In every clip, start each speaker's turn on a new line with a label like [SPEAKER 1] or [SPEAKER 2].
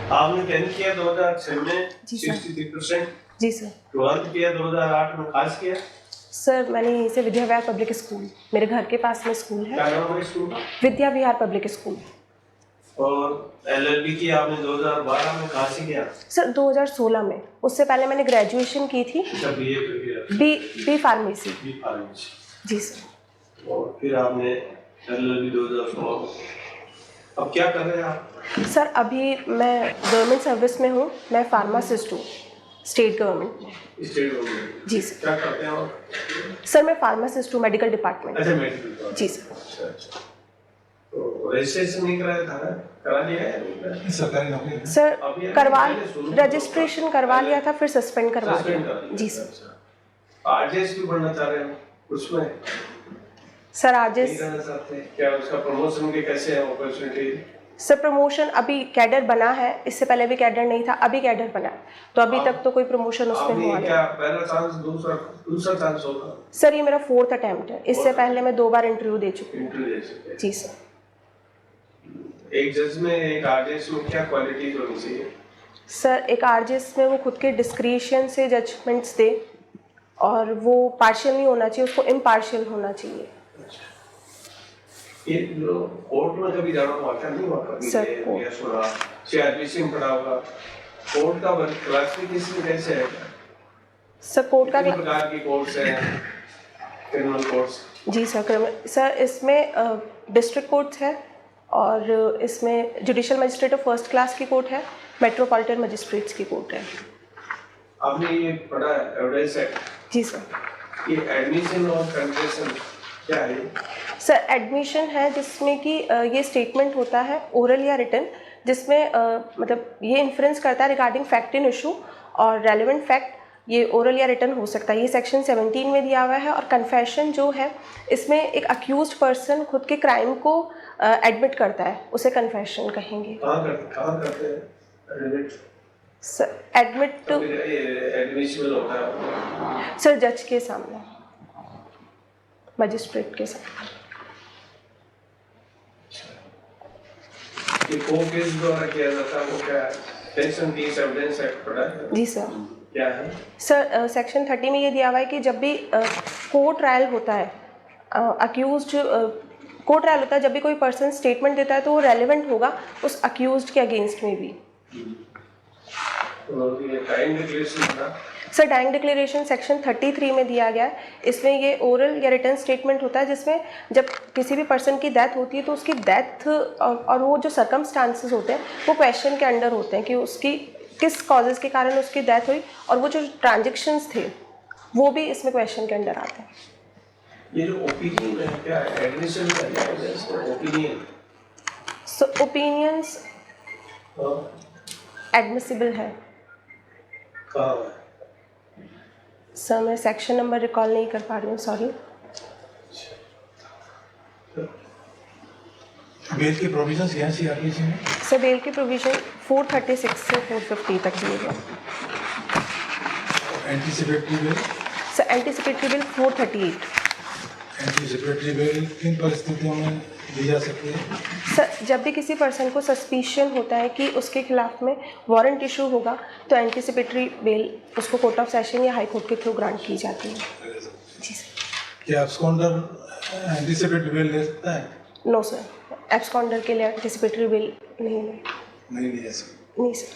[SPEAKER 1] आपने 10th किया 2006 में
[SPEAKER 2] जी सर।
[SPEAKER 1] 63%,
[SPEAKER 2] जी सर।
[SPEAKER 1] 12th किया 2008 में, पास किया।
[SPEAKER 2] सर मैंने यहीं से विद्या विहार पब्लिक स्कूल, मेरे घर के पास में स्कूल है,
[SPEAKER 1] क्या नाम है स्कूल का?
[SPEAKER 2] Vidya Vihar public school.
[SPEAKER 1] और LLB की आपने 2012 में कहाँ से किया?
[SPEAKER 2] सर 2016 में, उससे पहले मैंने ग्रेजुएशन की थी,
[SPEAKER 1] अच्छा, BA कर किया।
[SPEAKER 2] B pharmacy.
[SPEAKER 1] B pharmacy.
[SPEAKER 2] जी सर।
[SPEAKER 1] और फिर आपने LLB 2016 में। अब क्या कर रहे हैं आप?
[SPEAKER 2] सर अभी मैं गवर्नमेंट सर्विस में हूँ, मैं फार्मासिस्ट हूँ स्टेट गवर्नमेंट में।
[SPEAKER 1] State government.
[SPEAKER 2] जी सर।
[SPEAKER 1] क्या करते हैं आप?
[SPEAKER 2] सर मैं फार्मासिस्ट हूँ मेडिकल डिपार्टमेंट।
[SPEAKER 1] अच्छा, मेडिकल।
[SPEAKER 2] जी सर।
[SPEAKER 1] अच्छा। तो रजिस्ट्रेशन नहीं कराया था, करा लिया है सरकारी नौकरी?
[SPEAKER 2] सर रजिस्ट्रेशन करवा लिया था, फिर सस्पेंड करवा दिया। जी सर।
[SPEAKER 1] आरजेएस भी बनना चाह रहे हैं उसमें?
[SPEAKER 2] सर आरजेएस
[SPEAKER 1] नहीं करना चाहते? क्या उसका प्रमोशन के कैसे है अपॉर्चुनिटी?
[SPEAKER 2] सर प्रमोशन अभी कैडर बना है, इससे पहले भी कैडर नहीं था, अभी कैडर बना है, तो अभी तक तो कोई प्रमोशन उसमें हुआ नहीं।
[SPEAKER 1] क्या पहला चांस, दूसरा चांस होगा?
[SPEAKER 2] सर ये मेरा 4th अटेम्प्ट है, इससे पहले मैं 2 बार इंटरव्यू दे चुकी हूँ। जी सर।
[SPEAKER 1] एक जज में, एक आरजेएस में क्या क्वालिटीज होनी चाहिए? सर
[SPEAKER 2] एक आरजेएस में वो खुद के डिस्क्रिशन से जजमेंट्स दे, और वो पार्शियल नहीं होना चाहिए, उसको इम्पार्शियल होना चाहिए।
[SPEAKER 1] ये जो कोर्ट में कभी जाना वाक़या नहीं हुआ कभी?
[SPEAKER 2] सर
[SPEAKER 1] ये सुना सीआरपीसी में पढ़ा होगा, कोर्ट का क्लासिफिकेशन कैसे है?
[SPEAKER 2] सर कोर्ट का
[SPEAKER 1] प्रकार की कोर्ट्स हैं, क्रिमिनल कोर्ट्स?
[SPEAKER 2] जी सर इसमें डिस्ट्रिक्ट कोर्ट्स है, और इसमें judicial magistrate of first class की कोर्ट है, मेट्रोपॉलिटन मजिस्ट्रेट्स की कोर्ट है।
[SPEAKER 1] आपने ये पढ़ा है एविडेंस एक्ट?
[SPEAKER 2] जी सर।
[SPEAKER 1] ये एडमिशन और कंफेशन क्या है?
[SPEAKER 2] सर एडमिशन है जिसमें कि ये स्टेटमेंट होता है ओरल या रिटन, जिसमें मतलब ये इन्फ्रेंस करता है रिगार्डिंग फैक्ट इन इशू, और रेलेवेंट फैक्ट ये ओरल या रिटन हो सकता है। ये सेक्शन 17 में दिया हुआ है। और कन्फेशन जो है, इसमें एक अक्यूज्ड पर्सन खुद के क्राइम को एडमिट करता है, उसे कन्फेशन कहेंगे।
[SPEAKER 1] कहाँ करते हैं एडमिट?
[SPEAKER 2] सर एडमिट
[SPEAKER 1] एडमिसिबल होता है
[SPEAKER 2] सर जज के सामने, मजिस्ट्रेट के सामने।
[SPEAKER 1] ये को किस द्वारा किया जाता है, वो क्या है? सेक्शन 30 एविडेंस एक्ट पढ़ा है?
[SPEAKER 2] जी सर।
[SPEAKER 1] क्या है
[SPEAKER 2] सर? सेक्शन 30 में ये दिया हुआ है कि जब भी कोर्ट ट्रायल होता है, अक्यूज्ड कोर्ट ट्रायल होता है, जब भी कोई पर्सन स्टेटमेंट देता है तो वो रेलेवेंट होगा उस अक्यूज्ड के अगेंस्ट में भी।
[SPEAKER 1] तो ये टाइम डिक्लेरेशन था?
[SPEAKER 2] सर डाइंग डिक्लेरेशन सेक्शन 33 में दिया गया है। इसमें ये ओरल या रिटन स्टेटमेंट होता है, जिसमें जब किसी भी पर्सन की डेथ होती है तो उसकी डेथ और वो जो सर्कमस्टांसेस होते हैं वो क्वेश्चन के अंडर होते हैं कि उसकी किस कॉजेज़ के कारण उसकी डेथ हुई, और वो जो ट्रांजेक्शन्स थे वो भी इसमें क्वेश्चन के अंडर आते हैं।
[SPEAKER 1] ये जो ओपिनियन है क्या है? एडमिशन का क्या है? ओपिनियन?
[SPEAKER 2] सो ओपिनियंस एडमिसिबल है। सर मैं सेक्शन नंबर रिकॉल नहीं कर पा रही हूँ, सॉरी।
[SPEAKER 3] बेल के प्रोविजंस क्या सीआरपीसी में?
[SPEAKER 2] सर बेल की प्रोविजन 436 से 450 तक दिए गए।
[SPEAKER 3] Anticipatory bail?
[SPEAKER 2] Sir anticipatory bail 438।
[SPEAKER 3] Anticipatory bail किन परिस्थितियों में दी जा सकती है?
[SPEAKER 2] सर जब भी किसी पर्सन को सस्पिशन होता है कि उसके खिलाफ में वारंट इशू होगा, तो एंटीसिपेटरी बेल उसको कोर्ट ऑफ सेशन या हाई कोर्ट के थ्रू ग्रांट की जाती है। जी सर।
[SPEAKER 3] क्या एब्सकॉन्डर एंटीसिपेटरी बेल ले सकता है?
[SPEAKER 2] नो सर, एब्सकॉन्डर के लिए एंटीसिपेटरी बेल नहीं
[SPEAKER 3] ली जा सकती।
[SPEAKER 2] नहीं सर।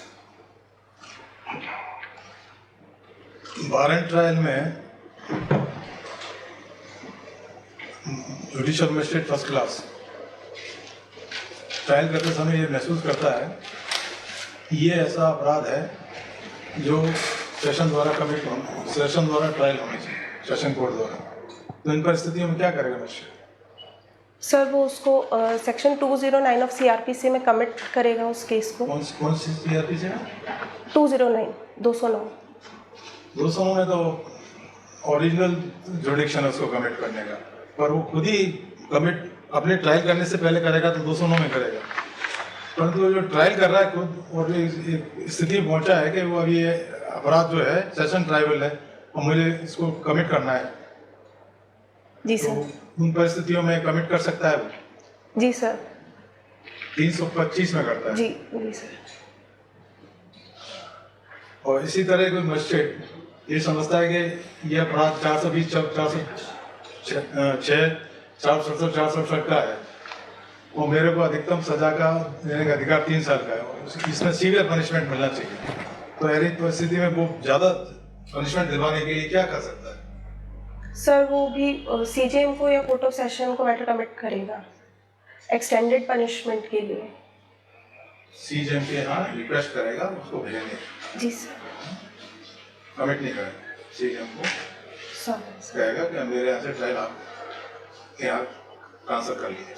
[SPEAKER 3] वारंट ट्रायल में judicial magistrate first class trial करते समय ये महसूस करता है कि ये ऐसा अपराध है जो सेशन द्वारा ट्रायल होनी चाहिए, सेशन कोर्ट द्वारा। तो इन परिस्थितियों में क्या करेगा मजिस्ट्रेट?
[SPEAKER 2] सर वो उसको सेक्शन 209 ऑफ सीआरपीसी में कमिट करेगा उस केस को।
[SPEAKER 3] कौन सी सीआरपीसी में?
[SPEAKER 2] 209
[SPEAKER 3] 209 में तो ओरिजिनल जुडिक्शन है उसको कमिट करने का, पर वो खुद ही कमिट अपने ट्रायल करने से पहले करेगा तो 209 में करेगा। परंतु जो ट्रायल कर रहा है खुद, और एक स्थिति में पहुंचा है कि वो अभी ये अपराध जो है सेशन ट्राइबल है और मुझे इसको कमिट करना है।
[SPEAKER 2] जी सर।
[SPEAKER 3] तो उन परिस्थितियों में कमिट कर सकता है वो?
[SPEAKER 2] जी सर।
[SPEAKER 3] 325 में करता है।
[SPEAKER 2] जी सर।
[SPEAKER 3] और इसी तरह कोई मजिस्ट्रेट ये समझता है कि ये अपराध 420 406 467 467 का है, वो मेरे को अधिकतम सजा का देने का अधिकार 3 साल का है और इसमें सीवियर पनिशमेंट मिलना चाहिए। तो ऐसी परिस्थिति में वो ज़्यादा पनिशमेंट दिलवाने के लिए क्या कर सकता है?
[SPEAKER 2] सर वो भी सीजेएम को या कोर्ट ऑफ सेशन को मैटर कमिट करेगा एक्सटेंडेड पनिशमेंट के लिए।
[SPEAKER 3] सीजेएम के यहाँ रिक्वेस्ट करेगा उसको भेजने,
[SPEAKER 2] जी सर।
[SPEAKER 3] कमिट नहीं करेगा, सीजेएम को
[SPEAKER 2] सर
[SPEAKER 3] कहेगा कि मेरे यहाँ से ट्रायल आप यहाँ ट्रांसफर कर लीजिए।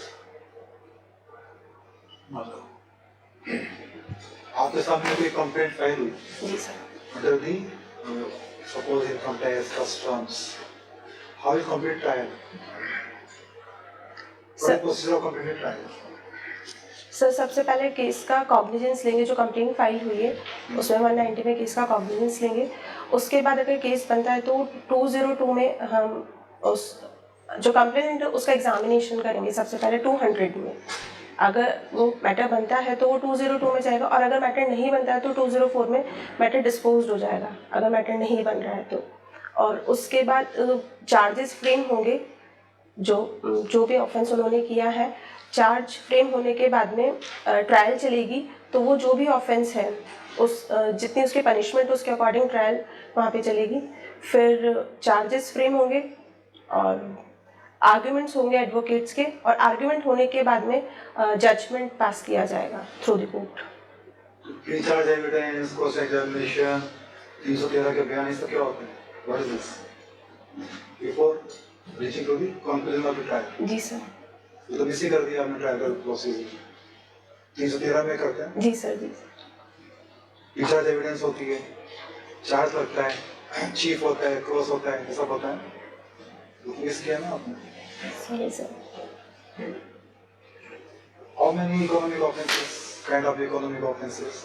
[SPEAKER 4] आपके सामने कोई कंप्लेंट फाइल हुई
[SPEAKER 2] जी sir.
[SPEAKER 4] Under the suppose income tax customs, how you complete trial,
[SPEAKER 2] sir
[SPEAKER 4] procedure of complete trial?
[SPEAKER 2] Sir सबसे पहले केस का कॉग्निजेंस लेंगे, जो कंप्लेंट फाइल हुई है उसमें 190 में केस का कॉग्निजेंस लेंगे। उसके बाद अगर केस बनता है तो 202 में हम उस जो कंप्लेंट है उसका एग्जामिनेशन करेंगे सबसे पहले 200 में। अगर वो मैटर बनता है तो वो 202 में जाएगा और अगर मैटर नहीं बनता है तो 204 में मैटर डिस्पोज हो जाएगा अगर मैटर नहीं बन रहा है तो। और उसके बाद चार्जेस फ्रेम होंगे, जो भी ऑफेंस उन्होंने किया है चार्ज फ्रेम होने के बाद में ट्रायल चलेगी। तो वो जो भी ऑफेंस है उस जितनी उसकी पनिशमेंट उसके अकॉर्डिंग ट्रायल वहाँ पे चलेगी। फिर चार्जेस फ्रेम होंगे और आर्ग्यूमेंट्स होंगे एडवोकेट्स के, और आर्ग्यूमेंट होने के बाद में जजमेंट पास किया जाएगा through the court.
[SPEAKER 4] Pre charge evidence, cross examination, 313 के बयान, ये सब क्या होते हैं? What is this? Before reaching to the conclusion of the trial.
[SPEAKER 2] जी सर।
[SPEAKER 4] ये तो मिस ही कर दिया आपने ट्रायल का प्रोसीजर। 313 में करते हैं
[SPEAKER 2] जी सर। जी
[SPEAKER 4] प्री चार्ज एविडेंस होती है, चार्ज लगता है, चीफ होता है, क्रॉस होता है, ये सब होता है। मिस किया ना आपने।
[SPEAKER 2] Sorry sir.
[SPEAKER 4] How many economic offenses, kind of economic offenses?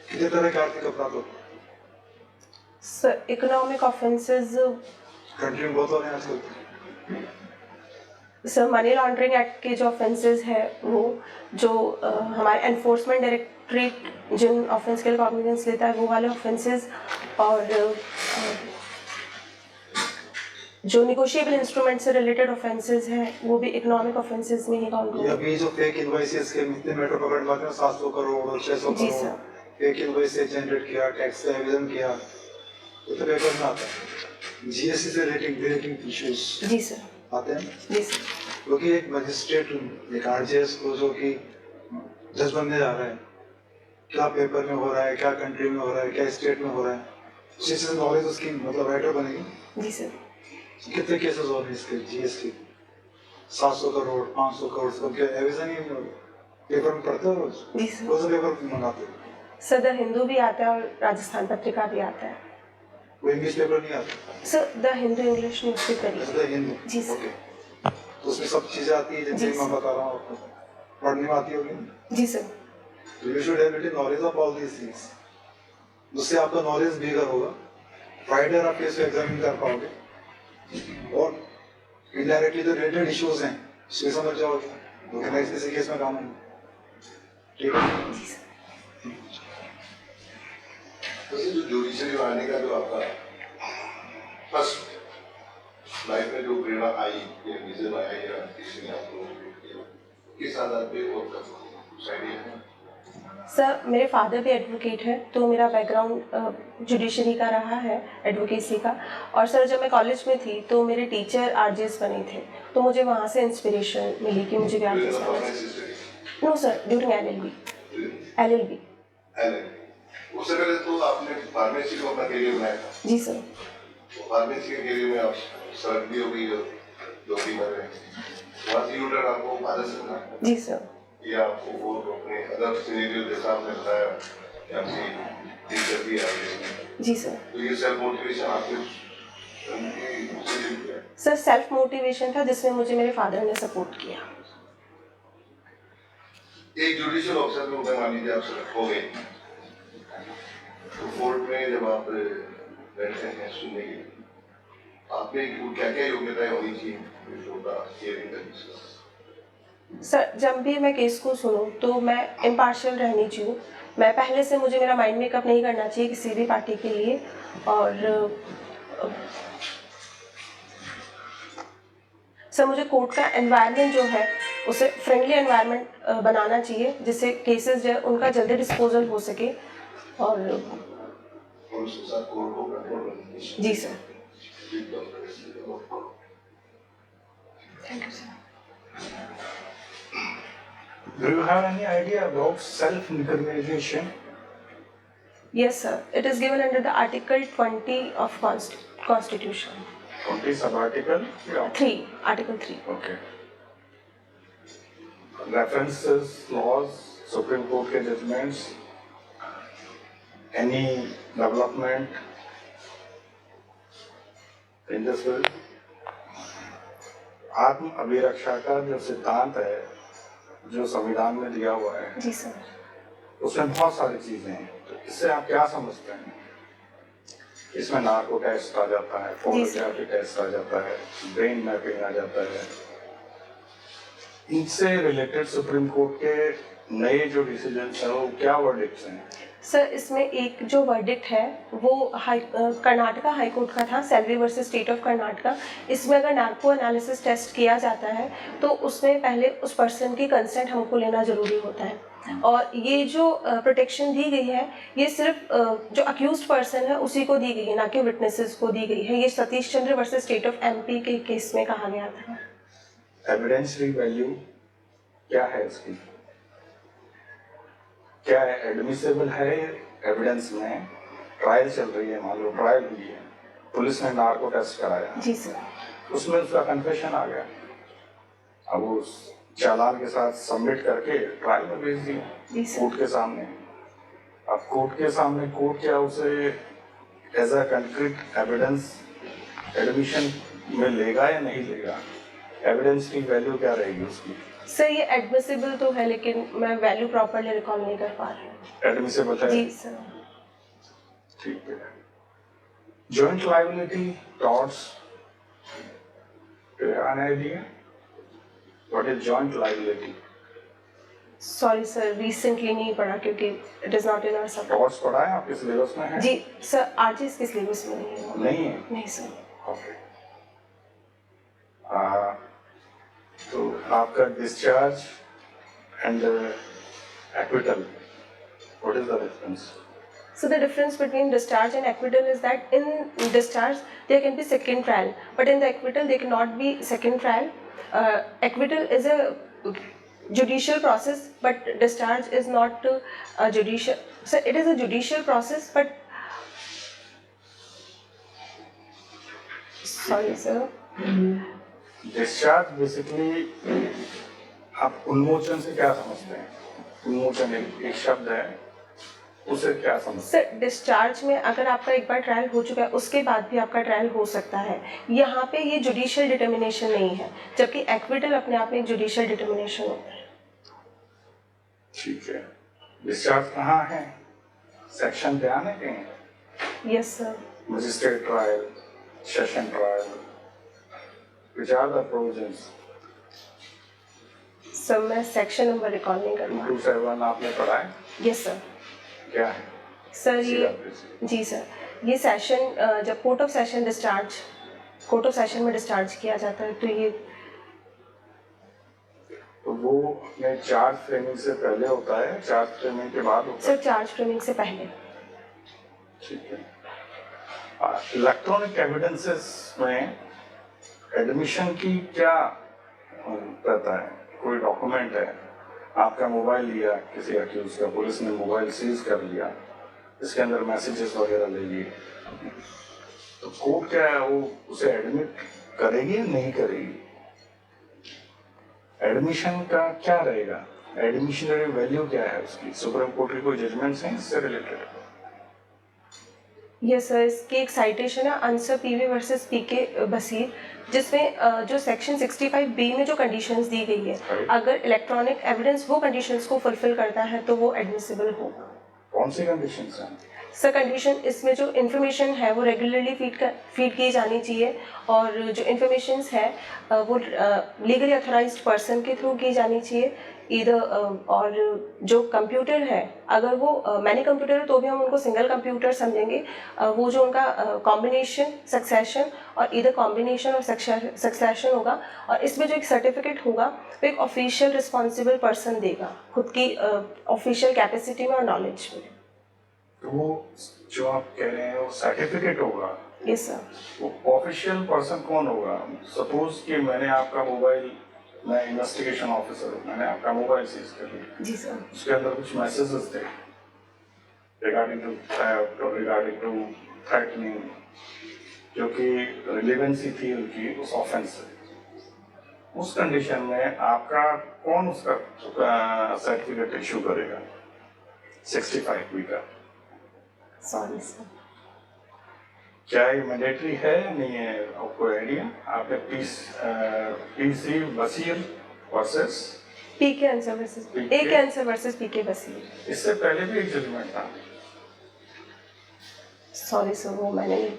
[SPEAKER 4] कितने तरह के आर्थिक अपराध होते हैं?
[SPEAKER 2] सर इकोनॉमिक ऑफेंसेस
[SPEAKER 4] कंट्री में बहुत हो रहे हैं आजकल।
[SPEAKER 2] सर मनी लॉन्ड्रिंग एक्ट के जो ऑफेंसेस है वो जो हमारे एनफोर्समेंट डायरेक्टरेट जिन ऑफेंस के लिए कॉग्निजेंस लेता है वो वाले ऑफेंसेस, और जो निगोशिएबल इंस्ट्रूमेंट से रिलेटेड ऑफेंसेस हैं वो भी इकोनॉमिक ऑफेंसेस में ही काउंट
[SPEAKER 4] ये
[SPEAKER 2] होंगे।
[SPEAKER 4] अभी जो फेक इनवॉइसेस के इतने मैटर पकड़ पाते हैं 700 करोड़ और 600
[SPEAKER 2] जी
[SPEAKER 4] करोड़
[SPEAKER 2] सर।
[SPEAKER 4] फेक इनवॉइस से जनरेट किया, टैक्स का एविजन किया, ये तो पेपर में आता है। जीएसटी से रिलेटिंग इश्यूज
[SPEAKER 2] जी सर।
[SPEAKER 4] आते हैं,
[SPEAKER 2] जी सर।
[SPEAKER 4] क्योंकि एक मजिस्ट्रेट, एक आरजेएस को जो कि जज बनने जा रहा है, क्या पेपर में हो रहा है, क्या कंट्री में हो रहा है, क्या स्टेट में हो रहा है, उसी से नॉलेज उसकी मतलब राइटर बनेगी।
[SPEAKER 2] जी सर।
[SPEAKER 4] कितने केसेस हो रहे हैं इसके जीएसटी 700 करोड़ 500 करोड़ सबके एविजन ही पेपर में पढ़ते हो रोज?
[SPEAKER 2] जी सर।
[SPEAKER 4] कौन सा पेपर मंगाते हो?
[SPEAKER 2] सर द हिंदू भी आता है और राजस्थान पत्रिका भी आता है।
[SPEAKER 4] कोई इंग्लिश पेपर नहीं आता?
[SPEAKER 2] Sir the Hindu English newspaper ही।
[SPEAKER 4] ऐसा हिंदू?
[SPEAKER 2] जी सर।
[SPEAKER 4] ओके, तो उसमें सब चीजें आती है जैसे
[SPEAKER 2] जी
[SPEAKER 4] मैं बता रहा हूँ आपको, पढ़ने में आती होगी।
[SPEAKER 2] जी सर।
[SPEAKER 4] तो you should have little knowledge of all these things, जिससे आपका नॉलेज बिगर होगा, फ्राइडे आप केस एग्जामिन कर पाओगे और इनडायरेक्टली जो रिलेटेड इश्यूज हैं उसको समझ जाओगे, तो इसी केस में काम है। ठीक है?
[SPEAKER 2] जी सर।
[SPEAKER 5] वैसे जो जुडिशरी आने का जो आपका फर्स्ट लाइफ में जो प्रेरणा आई या विजन आया या किसी ने आपको किस आधार पे और कुछ आइडिया है?
[SPEAKER 2] सर मेरे फादर भी एडवोकेट है तो मेरा बैकग्राउंड जुडिशरी का रहा है, एडवोकेसी का। और सर जब मैं कॉलेज में थी तो मेरे टीचर आरजेएस बने थे तो मुझे वहाँ से इंस्पिरेशन मिली कि मुझे भी आरजेएस बनना चाहिए। No sir, during LLB.
[SPEAKER 5] उससे पहले तो आपने फार्मेसी को अपना करियर बनाया था।
[SPEAKER 2] जी सर।
[SPEAKER 5] तो फार्मेसी के करियर में आप सर्ट भी हो गई जो भी कर रहे हैं, वहाँ से यूटर आपको फादर से मिला?
[SPEAKER 2] जी सर।
[SPEAKER 5] या आपको वो अपने अदर सिनेरियो जैसा आपने बताया कि आपकी टीचर भी आ गई?
[SPEAKER 2] जी सर।
[SPEAKER 5] तो ये सेल्फ मोटिवेशन आपके
[SPEAKER 2] सर सेल्फ मोटिवेशन था जिसमें मुझे मेरे फादर ने सपोर्ट किया।
[SPEAKER 5] एक जुडिशियल ऑफिसर में उधर मान लीजिए आप सेलेक्ट हो गए, तो कोर्ट में जब आप बैठते हैं सुनने के लिए, आपने क्या क्या योग्यताएं होनी चाहिए हियरिंग करने से?
[SPEAKER 2] सर जब भी मैं केस को सुनूं तो मैं इम्पार्शियल रहनी चाहिए, मैं पहले से मुझे मेरा माइंड मेकअप नहीं करना चाहिए किसी भी पार्टी के लिए। और सर मुझे कोर्ट का एनवायरनमेंट जो है उसे फ्रेंडली एनवायरनमेंट बनाना चाहिए, जिससे केसेस जो है उनका जल्दी डिस्पोजल हो सके। और
[SPEAKER 5] उसके साथ कोर्ट को कंट्रोल करने की।
[SPEAKER 2] जी sir, thank you sir.
[SPEAKER 6] Do you have any idea about self-incrimination?
[SPEAKER 2] Yes sir, it is given under the Article 20 of Constitution.
[SPEAKER 6] 20 sub-article? Yeah.
[SPEAKER 2] 3, Article 3.
[SPEAKER 6] Okay. References, laws, Supreme Court के judgments, any development in this field? आत्म अभिरक्षा का जो सिद्धांत है, जो संविधान में दिया हुआ है,
[SPEAKER 2] जी सर।
[SPEAKER 6] उसमें बहुत सारी चीजें हैं। तो इससे आप क्या समझते हैं? इसमें नार्को टेस्ट आ जाता है, फोटोग्राफी टेस्ट आ जाता है, ब्रेन मैपिंग आ जाता है। इनसे रिलेटेड सुप्रीम कोर्ट के नए जो डिसीजंस हैं वो क्या वर्डिक्ट्स हैं?
[SPEAKER 2] सर इसमें एक जो वर्डिक्ट है वो कर्नाटका हाई कोर्ट का था, Selvi versus state of Karnataka. इसमें अगर नार्को एनालिसिस टेस्ट किया जाता है तो उसमें पहले उस पर्सन की कंसेंट हमको लेना ज़रूरी होता है। और ये जो प्रोटेक्शन दी गई है ये सिर्फ जो अक्यूज्ड पर्सन है उसी को दी गई है, ना कि विटनेसेस को दी गई है। ये Satish Chandra versus state of MP के केस में कहा गया था।
[SPEAKER 6] एविडेंशियरी वैल्यू क्या है इसकी? क्या एडमिसिबल है एविडेंस में? ट्रायल चल रही है, मान लो ट्रायल हुई है, पुलिस ने नार्को टेस्ट कराया,
[SPEAKER 2] जी सर,
[SPEAKER 6] उसमें उसका कन्फेशन आ गया, अब उस चालान के साथ सबमिट करके ट्रायल में भेज दिया कोर्ट के सामने। अब कोर्ट के सामने कोर्ट क्या उसे as a concrete evidence admission में लेगा या नहीं लेगा? एविडेंस की वैल्यू क्या रहेगी उसकी?
[SPEAKER 2] सर ये एडमिसिबल तो है लेकिन मैं वैल्यू प्रॉपर्ली रिकॉल नहीं कर पा रही हूँ।
[SPEAKER 6] एडमिसिबल है?
[SPEAKER 2] जी सर।
[SPEAKER 6] ठीक है। Joint liability torts, any idea what is joint liability?
[SPEAKER 2] Sorry sir, recently नहीं पढ़ा क्योंकि it is not in our subject.
[SPEAKER 6] Torts पढ़ा है आपके सिलेबस में? है
[SPEAKER 2] जी सर, आरजीएस के सिलेबस में नहीं है।
[SPEAKER 6] नहीं है?
[SPEAKER 2] नहीं सर।
[SPEAKER 6] ओके। तो आपका discharge and acquittal, what is the difference?
[SPEAKER 2] So the difference between discharge and acquittal is that in discharge there can be second trial, but in the acquittal there cannot be second trial. Acquittal is a judicial process, but discharge is not a judicial. So it is a judicial process, but sorry sir.
[SPEAKER 6] Discharge basically आप उन्मोचन से क्या समझते हैं? उन्मोचन एक शब्द है, उसे क्या समझते
[SPEAKER 2] सर डिस्चार्ज में अगर आपका एक बार ट्रायल हो चुका है उसके बाद भी आपका ट्रायल हो सकता है। यहाँ पे ये जुडिशियल डिटर्मिनेशन नहीं है, जबकि एक्विटल अपने आप में एक जुडिशियल डिटर्मिनेशन होता है।
[SPEAKER 6] ठीक है। डिस्चार्ज कहाँ है? सेक्शन ध्यान है कहीं?
[SPEAKER 2] Yes sir.
[SPEAKER 6] Magistrate trial, session trial, which are the provisions?
[SPEAKER 2] Sir मैं सेक्शन नंबर रिकॉल नहीं कर पा
[SPEAKER 6] 227 आपने पढ़ा है?
[SPEAKER 2] रही। Yes sir.
[SPEAKER 6] क्या है?
[SPEAKER 2] सर ये जी सर, ये सेशन जब कोर्ट ऑफ सेशन में डिस्चार्ज किया जाता है तो ये
[SPEAKER 6] तो वो अपने चार्ज फ्रेमिंग से पहले होता है, चार्ज फ्रेमिंग के बाद होता
[SPEAKER 2] सर चार्ज फ्रेमिंग से पहले।
[SPEAKER 6] ठीक है। इलेक्ट्रॉनिक एविडेंसेस में एडमिशन की क्या रहता है? कोई डॉक्यूमेंट है, आपका मोबाइल लिया किसी अक्यूज का, पुलिस ने मोबाइल सीज कर लिया, इसके अंदर मैसेजेस वगैरह ले लिए, तो कोर्ट क्या है वो उसे एडमिट करेगी या नहीं करेगी? एडमिशन का क्या रहेगा? एडमिशनरी वैल्यू क्या है उसकी? सुप्रीम कोर्ट की कोई जजमेंट्स हैं इससे रिलेटेड?
[SPEAKER 2] यस सर, इसकी एक साइटेशन है आंसर पीवी वर्सेस पीके बसीर, जिसमें जो सेक्शन 65B में जो कंडीशंस दी गई है, अगर इलेक्ट्रॉनिक एविडेंस वो कंडीशंस को फुलफिल करता है तो वो एडमिसिबल होगा।
[SPEAKER 6] कौन सी कंडीशंस हैं?
[SPEAKER 2] सर कंडीशन इसमें जो इन्फॉर्मेशन है वो रेगुलरली फीड की जानी चाहिए, और जो इन्फॉर्मेशन है वो लीगली अथोराइज्ड पर्सन के थ्रू की जानी चाहिए, इधर और जो कंप्यूटर है, अगर वो मैनी कंप्यूटर है तो भी हम उनको सिंगल कंप्यूटर समझेंगे। वो जो उनका कॉम्बिनेशन, सक्सेशन और इधर कॉम्बिनेशन और सक्सेशन होगा, और इसमें जो एक सर्टिफिकेट होगा वो एक ऑफिशियल रिस्पॉन्सिबल पर्सन देगा, खुद की ऑफिशियल कैपेसिटी में और नॉलेज में।
[SPEAKER 6] तो वो जो आप कह रहे हैं वो सर्टिफिकेट होगा,
[SPEAKER 2] यस सर।
[SPEAKER 6] वो ऑफिशियल पर्सन कौन होगा? सपोज कि मैंने आपका मोबाइल, मैं इन्वेस्टिगेशन ऑफिसर हूँ, मैंने आपका मोबाइल सीज कर लिया,
[SPEAKER 2] जी सर।
[SPEAKER 6] उसके अंदर कुछ मैसेजेस थे रिगार्डिंग टू थेफ्ट और रिगार्डिंग टू थ्रेटनिंग, जो कि रिलेवेंसी थी उनकी उस ऑफेंस से। उस कंडीशन में आपका कौन उसका सर्टिफिकेट इशू करेगा 65 का?
[SPEAKER 2] Sorry sir.
[SPEAKER 6] क्या ये मैंडेटरी है या नहीं है, आपको आइडिया? आपने PC Basir versus
[SPEAKER 2] PK Ansar versus
[SPEAKER 6] PK
[SPEAKER 2] Ansar versus PK Basir.
[SPEAKER 6] इससे पहले भी एक जजमेंट था
[SPEAKER 2] सॉरी सर, वो मैंने नहीं।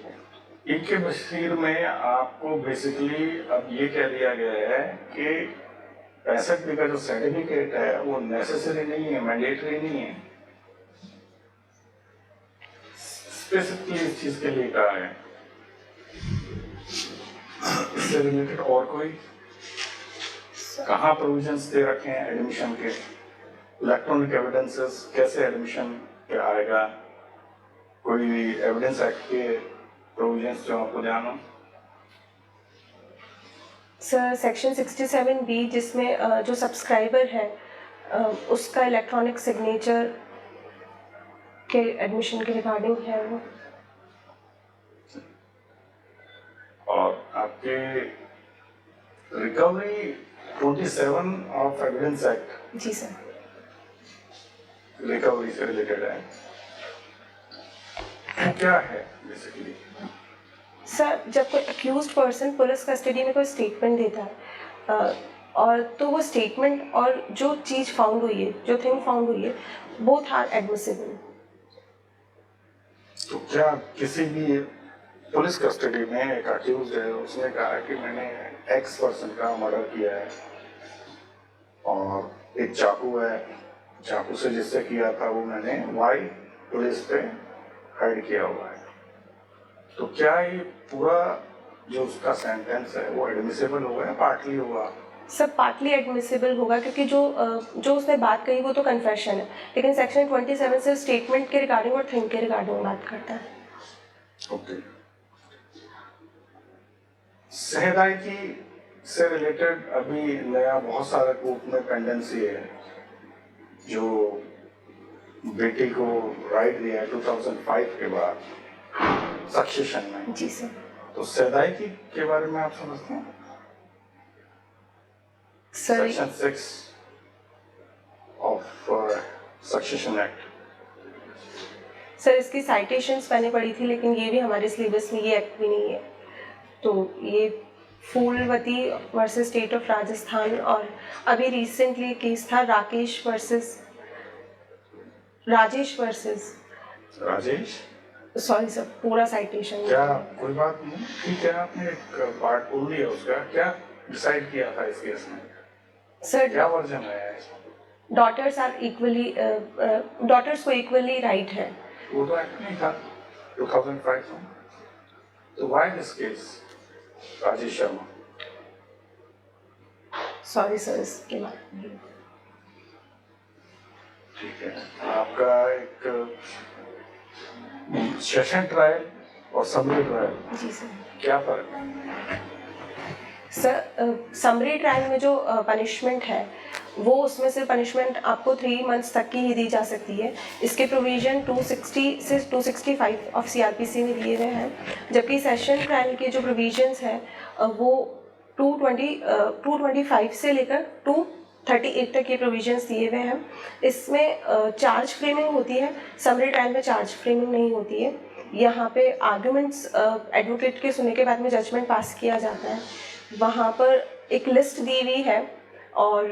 [SPEAKER 6] पीके बसीर में आपको बेसिकली अब ये कह दिया गया है कि 65 का जो सर्टिफिकेट है वो नेसेसरी नहीं है, मैंडेटरी नहीं है। स्पेसिफिकली इस चीज के लिए कहा है। इससे रिलेटेड और कोई कहाँ प्रोविजंस दे रखे हैं एडमिशन के? इलेक्ट्रॉनिक एविडेंसेस कैसे एडमिशन पे आएगा? कोई एविडेंस एक्ट के प्रोविजंस जो आपको जानो?
[SPEAKER 2] सर सेक्शन 67B जिसमें जो सब्सक्राइबर है उसका इलेक्ट्रॉनिक सिग्नेचर के एडमिशन के रिगार्डिंग है वो।
[SPEAKER 6] और आपके रिकवरी 27 ऑफ एविडेंस एक्ट
[SPEAKER 2] जी सर।
[SPEAKER 6] रिकवरी से रिलेटेड है, वो क्या है बेसिकली?
[SPEAKER 2] सर जब कोई अक्यूज्ड पर्सन पुलिस कस्टडी में कोई स्टेटमेंट देता है और तो वो स्टेटमेंट और जो चीज़ फाउंड हुई है, जो थिंग फाउंड हुई है, बोथ आर एडमिसिबल।
[SPEAKER 6] तो क्या किसी भी पुलिस कस्टडी में एक अक्यूज है, उसने कहा कि मैंने एक्स पर्सन का मर्डर किया है और एक चाकू है, चाकू से जिससे किया था वो मैंने वाई पुलिस पे हाइड किया हुआ है, तो क्या ये पूरा जो उसका सेंटेंस है वो एडमिसिबल होगा या पार्टली होगा?
[SPEAKER 2] सब पार्टली एडमिसिबल होगा, क्योंकि जो उसने बात कही वो तो कन्फेशन है, लेकिन सेक्शन 27 से स्टेटमेंट के रिगार्डिंग और थिंग के रिगार्डिंग बात करता है।
[SPEAKER 6] ओके। सहदायकी से रिलेटेड अभी नया बहुत सारा कोर्ट में पेंडेंसी है, जो बेटी को राइट दिया है 2005 के बाद सक्सेशन में।
[SPEAKER 2] जी सर।
[SPEAKER 6] तो सहदायकी के बारे में आप समझते हैं?
[SPEAKER 2] Sir
[SPEAKER 6] section 6 of succession act.
[SPEAKER 2] Sir इसकी साइटेशंस मैंने पढ़ी थी, लेकिन ये भी हमारे सिलेबस में ये एक्ट भी नहीं है। तो ये Phoolwati versus state of Rajasthan, और अभी रिसेंटली केस था Rajesh versus
[SPEAKER 6] Rajesh,
[SPEAKER 2] sorry sir पूरा साइटेशन
[SPEAKER 6] क्या कोई बात नहीं, ठीक है, आपने एक पार्ट बोल दिया उसका, क्या डिसाइड किया था इस केस में?
[SPEAKER 2] सर
[SPEAKER 6] क्या वर्जन है इसमें?
[SPEAKER 2] डॉटर्स को इक्वली राइट है।
[SPEAKER 6] वो तो एक्ट नहीं था 2005 में, तो why this case Rajesh Sharma?
[SPEAKER 2] Sorry sir इसके बाद नहीं।
[SPEAKER 6] ठीक है, आपका एक सेशन ट्रायल और समरी ट्रायल,
[SPEAKER 2] जी सर।
[SPEAKER 6] क्या फर्क है?
[SPEAKER 2] सर समरी ट्रायल में जो पनिशमेंट है वो, उसमें से पनिशमेंट आपको 3 मंथ्स तक की ही दी जा सकती है। इसके प्रोविज़न 260 से 265 ऑफ CRPC में दिए गए हैं, जबकि सेशन ट्रायल के जो प्रोविजंस हैं वो 225 से लेकर 238 तक के प्रोविजंस दिए हुए हैं। इसमें चार्ज फ्रेमिंग होती है, समरी ट्रायल में चार्ज फ्रेमिंग नहीं होती है। यहाँ पे आर्गुमेंट्स एडवोकेट के सुनने के बाद में जजमेंट पास किया जाता है। वहाँ पर एक लिस्ट दी हुई है और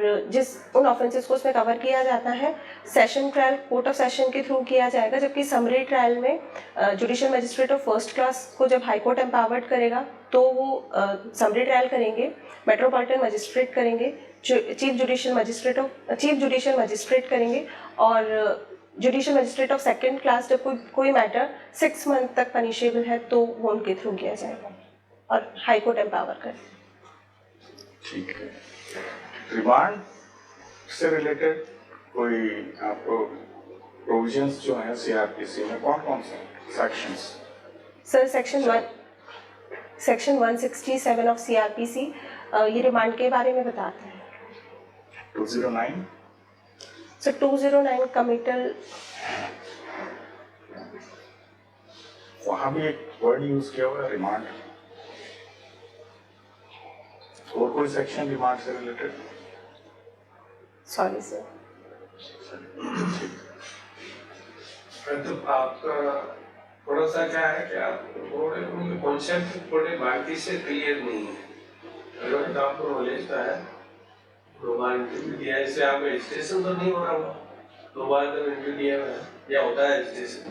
[SPEAKER 2] उन ऑफेंसेस को उसमें कवर किया जाता है। Session trial court of session के थ्रू किया जाएगा, जबकि समरी ट्रायल में judicial magistrate of first class को जब हाई कोर्ट एम्पावर्ड करेगा तो वो समरी ट्रायल करेंगे, मेट्रोपॉलिटन मजिस्ट्रेट करेंगे, चीफ जुडिशियल मजिस्ट्रेट करेंगे और judicial magistrate of second class जब कोई मैटर 6 मंथ तक पनिशेबल है तो वो उनके थ्रू किया जाएगा और हाई कोर्ट एम्पावर करे।
[SPEAKER 6] ठीक है। रिमांड से रिलेटेड कोई आपको प्रोविजंस जो हैं सीआरपीसी में कौन कौन से sections?
[SPEAKER 2] Sir section 167 of CrPC ये रिमांड के बारे में बताता है।
[SPEAKER 6] 209
[SPEAKER 2] सर 209 कमिटल,
[SPEAKER 6] वहां भी एक वर्ड यूज किया हुआ है रिमांड। और कोई सेक्शन रिमांड से रिलेटेड?
[SPEAKER 2] Sorry sir.
[SPEAKER 1] तो आपका थोड़ा सा क्या है कि आप थोड़े उनके कॉन्सेप्ट थोड़े बाकी से क्लियर नहीं है। अगर आपको नॉलेज का है, 2 बार इंटरव्यू दिया, इससे आप रजिस्ट्रेशन तो नहीं हो रहा हुआ, 2 बार तो इंटरव्यू दिया हुआ है या होता है रजिस्ट्रेशन?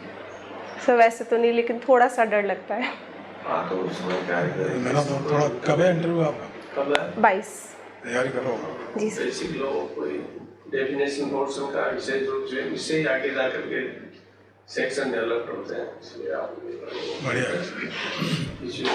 [SPEAKER 2] सर वैसे तो नहीं, लेकिन थोड़ा सा डर लगता है।
[SPEAKER 1] हाँ तो उसमें क्या है,
[SPEAKER 3] मेरा तो थोड़ा कब है इंटरव्यू आपका?
[SPEAKER 1] कब है?
[SPEAKER 2] 22
[SPEAKER 3] तैयारी कर रहा हूँ।
[SPEAKER 2] जी सर।
[SPEAKER 1] बेसिक लॉ कोई डेफिनेशन पोर्शन का विशेष रूप से इससे ही आगे जाकर के सेक्शन डेवलप होते हैं, इसलिए आप
[SPEAKER 3] बढ़िया।
[SPEAKER 1] इश्यू